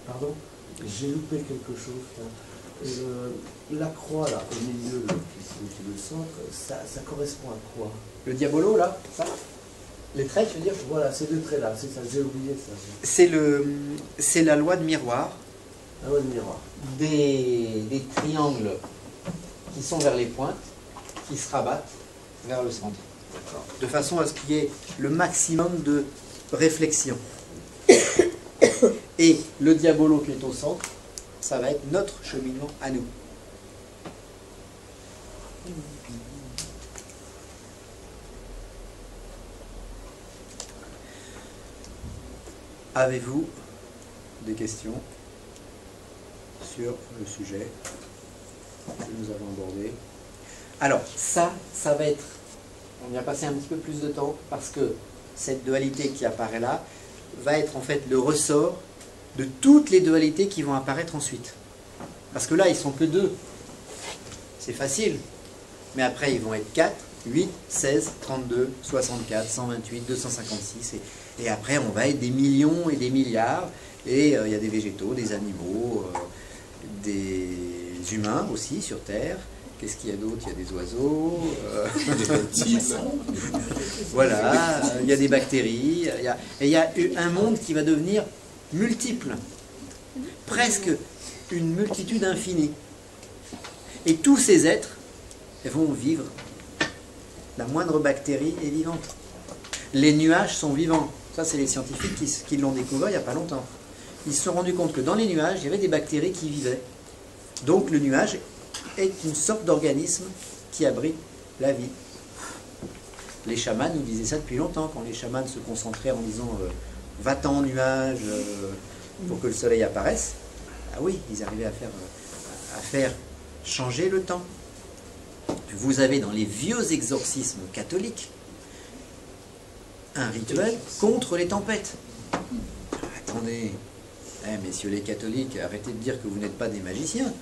Pardon, j'ai loupé quelque chose. La croix là, au milieu, qui est le centre, ça correspond à quoi? Le diabolo là, ça? Les traits, tu veux dire? Voilà, ces deux traits là, c'est ça, j'ai oublié ça. C'est la loi de miroir. La loi de miroir. Des triangles qui sont vers les pointes, qui se rabattent vers le centre. De façon à ce qu'il y ait le maximum de réflexion. Et le diabolo qui est au centre, ça va être notre cheminement à nous. Avez-vous des questions sur le sujet que nous avons abordé? Alors, ça va être... On y a passé un petit peu plus de temps parce que cette dualité qui apparaît là va être en fait le ressort de toutes les dualités qui vont apparaître ensuite. Parce que là, ils sont que 2. C'est facile. Mais après, ils vont être 4, 8, 16, 32, 64, 128, 256. Et après, on va être des millions et des milliards. Et il y a des végétaux, des animaux, des humains aussi sur Terre. Qu'est-ce qu'il y a d'autre? Il y a des oiseaux, des reptiles. Voilà, il y a des bactéries. Il y a un monde qui va devenir multiple. Presque une multitude infinie. Et tous ces êtres vont vivre. La moindre bactérie est vivante. Les nuages sont vivants. Ça, c'est les scientifiques qui l'ont découvert il n'y a pas longtemps. Ils se sont rendus compte que dans les nuages, il y avait des bactéries qui vivaient. Donc le nuage est une sorte d'organisme qui abrite la vie. Les chamans nous disaient ça depuis longtemps, quand les chamans se concentraient en disant va-t'en en nuage pour que le soleil apparaisse. Ah oui, ils arrivaient à faire changer le temps. Vous avez dans les vieux exorcismes catholiques un rituel contre les tempêtes. Attendez, messieurs les catholiques, arrêtez de dire que vous n'êtes pas des magiciens.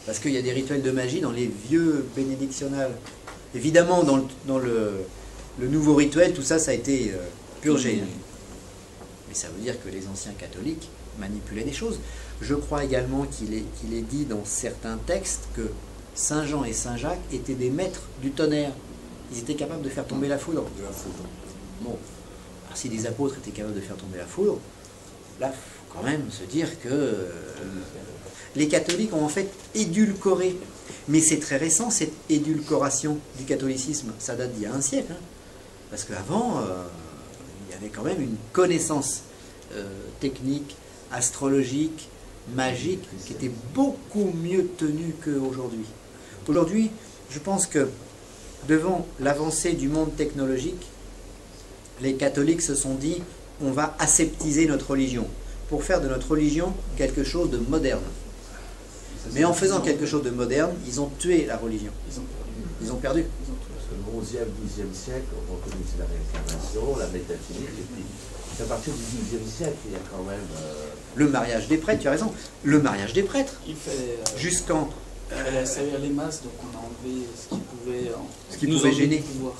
Parce qu'il y a des rituels de magie dans les vieux bénédictionnales. Évidemment, dans le nouveau rituel, tout ça, ça a été purgé. Mais ça veut dire que les anciens catholiques manipulaient des choses. Je crois également qu'il est dit dans certains textes que Saint Jean et Saint Jacques étaient des maîtres du tonnerre. Ils étaient capables de faire tomber la foudre. Bon, alors si des apôtres étaient capables de faire tomber la foudre, là, il faut quand même se dire que les catholiques ont en fait édulcoré. Mais c'est très récent, cette édulcoration du catholicisme. Ça date d'il y a un siècle. Hein. Parce qu'avant, il y avait quand même une connaissance technique, astrologique, magique, qui était beaucoup mieux tenue qu'aujourd'hui. Aujourd'hui, je pense que devant l'avancée du monde technologique, les catholiques se sont dit, on va aseptiser notre religion, pour faire de notre religion quelque chose de moderne. Mais en faisant quelque chose de moderne, ils ont tué la religion. Ils ont perdu. Parce que le 11e, 12e siècle, on reconnaissait la réincarnation, la métaphysique, et puis c'est à partir du 12e siècle qu'il y a quand même... Le mariage des prêtres, tu as raison. Le mariage des prêtres. Il fallait... Jusqu'en... Il fallait servir les masses, donc on a enlevé ce qui nous pouvait gêner. Le pouvoir.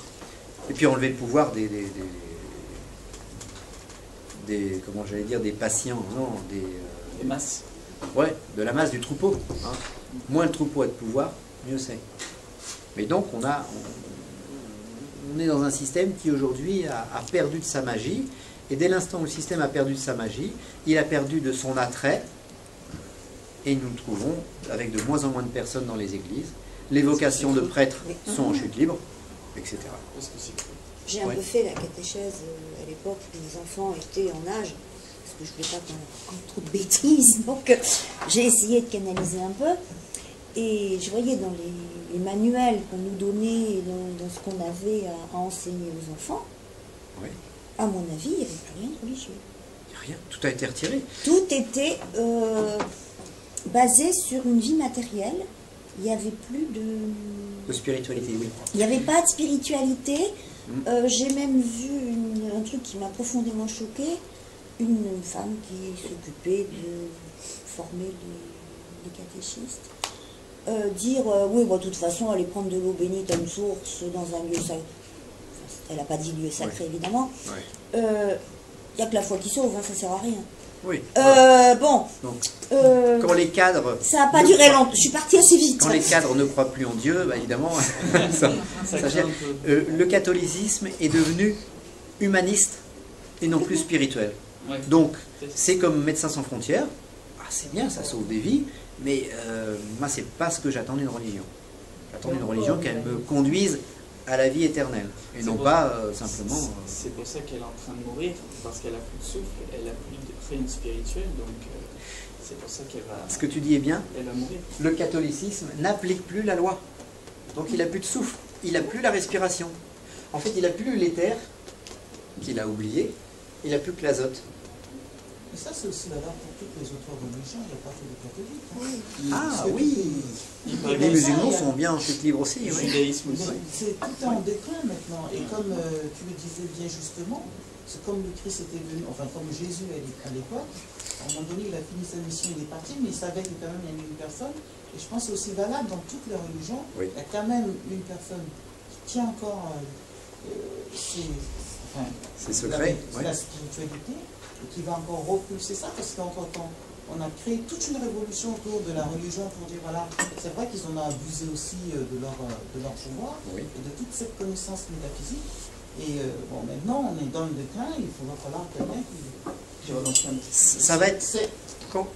Et puis enlever le pouvoir des comment j'allais dire, des patients, non, des masses. Ouais, de la masse du troupeau. Hein. Moins le troupeau a de pouvoir, mieux c'est. Mais donc on est dans un système qui aujourd'hui a perdu de sa magie, et dès l'instant où le système a perdu de sa magie, il a perdu de son attrait, et nous le trouvons avec de moins en moins de personnes dans les églises. Les vocations de prêtres sont en chute libre, etc. J'ai un peu fait la catéchèse à l'époque où les enfants étaient en âge, parce que je ne voulais pas qu'on trop de bêtises, donc j'ai essayé de canaliser un peu, et je voyais dans les manuels qu'on nous donnait, dans ce qu'on avait à enseigner aux enfants, oui. À mon avis, il n'y avait plus rien de religieux. Rien, tout a été retiré. Tout était basé sur une vie matérielle, il n'y avait plus de spiritualité, oui. Il n'y avait pas de spiritualité. J'ai même vu un truc qui m'a profondément choquée, une femme qui s'occupait de former les catéchistes, dire oui, bon, de toute façon, aller prendre de l'eau bénite à une source dans un lieu sacré. Elle n'a pas dit lieu sacré, évidemment. Il n'y a que la foi qui sauve, hein, ça ne sert à rien. Oui. Bon. Donc, quand les cadres... Ça n'a pas duré longtemps, je suis partie assez vite. Quand les cadres ne croient plus en Dieu, bah, évidemment, le catholicisme est devenu humaniste et non plus spirituel. Ouais. Donc, c'est comme Médecins sans frontières. Ah, c'est bien, ça sauve des vies, mais moi, c'est pas ce que j'attends d'une religion. J'attends d'une religion qu'elle me conduise à la vie éternelle, et non pas simplement... C'est pour ça qu'elle est en train de mourir, parce qu'elle a plus de souffle, elle a plus de rien spirituel, donc c'est pour ça qu'elle va... Ce que tu dis est bien, elle va mourir. Le catholicisme n'applique plus la loi, donc il n'a plus de souffle, il n'a plus la respiration. En fait, il n'a plus l'éther, qu'il a oublié, il n'a plus que l'azote. Et ça, c'est aussi valable pour toutes les autres religions, il n'y a pas que les catholiques. Hein. Ah oui, les musulmans sont bien en chute libre aussi. Le oui. judaïsme aussi. C'est tout en déclin maintenant. Et comme tu le disais bien justement, c'est comme le Christ était venu, enfin comme Jésus à l'époque, à un moment donné il a fini sa mission, il est parti, mais il savait que quand même il y avait une personne. Et je pense que c'est aussi valable dans toutes les religions. Oui. Il y a quand même une personne qui tient encore ses secrets, la spiritualité, et qui va encore repulser ça, parce qu'entre-temps, on a créé toute une révolution autour de la religion pour dire, voilà, c'est vrai qu'ils en ont abusé aussi de leur pouvoir, et de toute cette connaissance métaphysique. Et bon, maintenant, on est dans le déclin, il va falloir quelqu'un qui... Ça va être...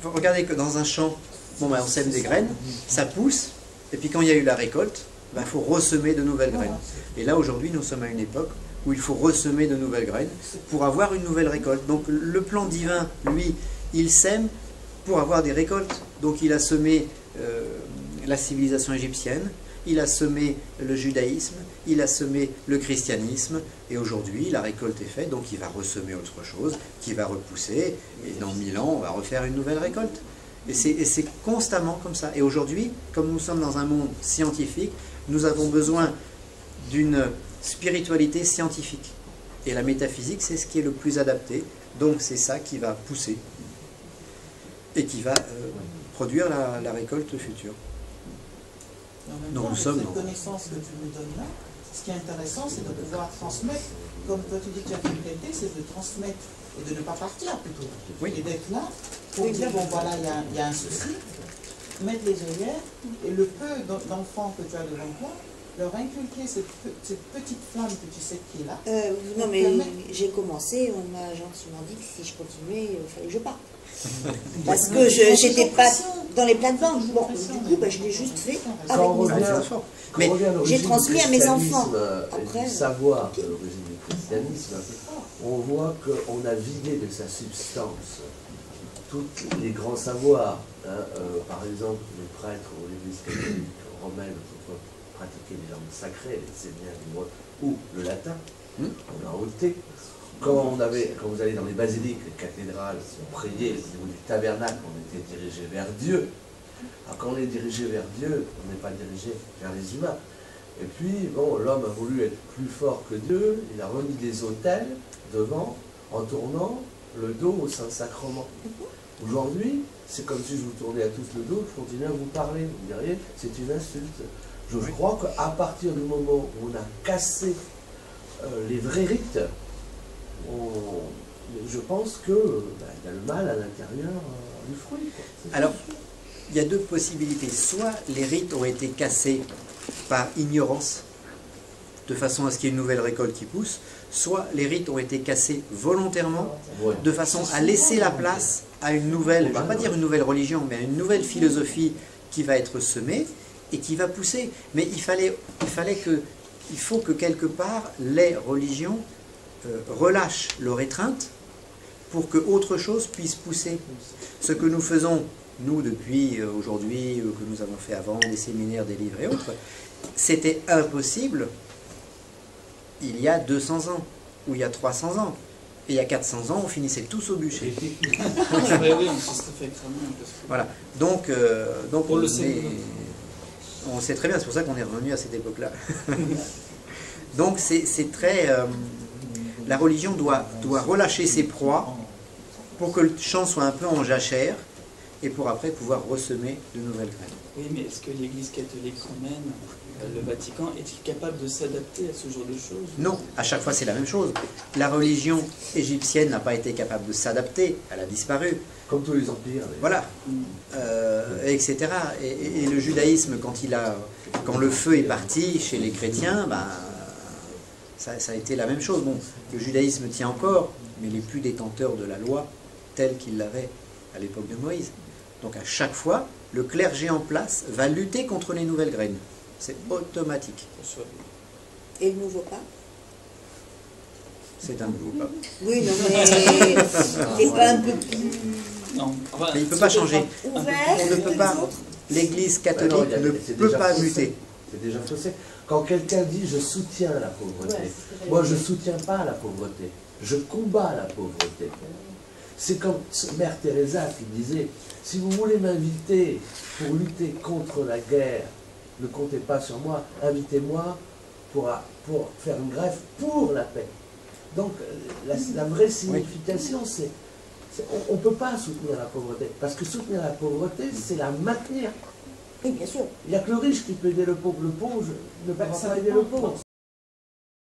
Regardez que dans un champ, bon, ben, on sème des graines, ça pousse, et puis quand il y a eu la récolte, ben, il faut ressemer de nouvelles graines. Et là, aujourd'hui, nous sommes à une époque où il faut ressemer de nouvelles graines pour avoir une nouvelle récolte. Donc le plan divin, lui, il sème pour avoir des récoltes. Donc il a semé la civilisation égyptienne, il a semé le judaïsme, il a semé le christianisme, et aujourd'hui la récolte est faite, donc il va ressemer autre chose, qui va repousser, et dans 1000 ans on va refaire une nouvelle récolte. Et c'est constamment comme ça. Et aujourd'hui, comme nous sommes dans un monde scientifique, nous avons besoin d'une spiritualité scientifique. Et la métaphysique, c'est ce qui est le plus adapté. Donc c'est ça qui va pousser et qui va produire la récolte future. Mais en même Non, temps, nous avec sommes cette dans- connaissance que tu nous donnes là, ce qui est intéressant, c'est de pouvoir transmettre, comme toi tu dis que tu as fait une qualité, c'est de transmettre et de ne pas partir plutôt. Et d'être là pour dire, bon voilà, il y a un souci, mettre les œillères, et le peu d'enfants que tu as devant toi, leur inculquer cette petite flamme que tu sais qui est là. Non mais j'ai commencé, on m'a gentiment dit que si je continuais, il fallait que je parte. Parce que j'étais pas dans les plates-bandes. Bon, du coup, je l'ai juste fait avec mes enfants. Mais j'ai transmis à mes enfants. Après, du savoir de l'origine du christianisme, on voit qu'on a vidé de sa substance tous les grands savoirs. Par exemple, les prêtres ou l'église catholique romaine pratiquaient les langues sacrées, les séminaires du mois, ou le latin, on a ôté. Quand vous allez dans les basiliques, les cathédrales, on priait au niveau du tabernacle, on était dirigé vers Dieu. Alors quand on est dirigé vers Dieu, on n'est pas dirigé vers les humains. Et puis, bon, l'homme a voulu être plus fort que Dieu, il a remis des autels devant, en tournant le dos au Saint-Sacrement. Aujourd'hui, c'est comme si je vous tournais à tous le dos, je continuais à vous parler. Vous diriez, c'est une insulte. Je crois qu'à partir du moment où on a cassé les vrais rites, je pense qu'il y a le mal à l'intérieur du fruit. Alors, il y a deux possibilités. Soit les rites ont été cassés par ignorance, de façon à ce qu'il y ait une nouvelle récolte qui pousse, soit les rites ont été cassés volontairement, de façon à laisser la place à une nouvelle, je ne vais pas dire une nouvelle religion, mais à une nouvelle philosophie qui va être semée et qui va pousser. Mais il faut que quelque part les religions relâchent leur étreinte pour que autre chose puisse pousser. Ce que nous faisons, nous, depuis aujourd'hui, que nous avons fait avant, des séminaires, des livres et autres, c'était impossible il y a 200 ans, ou il y a 300 ans. Et il y a 400 ans, on finissait tous au bûcher. Oui, on se serait fait écramer. Voilà. Donc on sait très bien, c'est pour ça qu'on est revenu à cette époque-là. Donc c'est très... la religion doit relâcher ses proies pour que le champ soit un peu en jachère et pour après pouvoir ressemer de nouvelles graines. Oui, mais est-ce que l'Église catholique romaine, le Vatican, est-il capable de s'adapter à ce genre de choses? Non, à chaque fois c'est la même chose. La religion égyptienne n'a pas été capable de s'adapter, elle a disparu. Comme tous les empires. Voilà, etc. Et le judaïsme, quand le feu est parti chez les chrétiens, ça a été la même chose. Bon, le judaïsme tient encore, mais il n'est plus détenteur de la loi telle qu'il l'avait à l'époque de Moïse. Donc à chaque fois, le clergé en place va lutter contre les nouvelles graines. C'est automatique. Et le nouveau pape? C'est un nouveau pape. Oui, non, mais il n'est pas un peu plus... Non, mais il ne peut pas changer. On ne peut pas. L'Église catholique ne peut pas muter. C'est déjà faussé. Quand quelqu'un dit je soutiens la pauvreté, moi je ne soutiens pas la pauvreté, je combats la pauvreté. C'est comme Mère Teresa qui disait, si vous voulez m'inviter pour lutter contre la guerre, ne comptez pas sur moi, invitez-moi pour faire une grève pour la paix. Donc la vraie signification, c'est on ne peut pas soutenir la pauvreté, parce que soutenir la pauvreté, c'est la maintenir. Oui, bien sûr. Il n'y a que le riche qui peut aider le pauvre. Le pauvre ne peut pas aider le pauvre.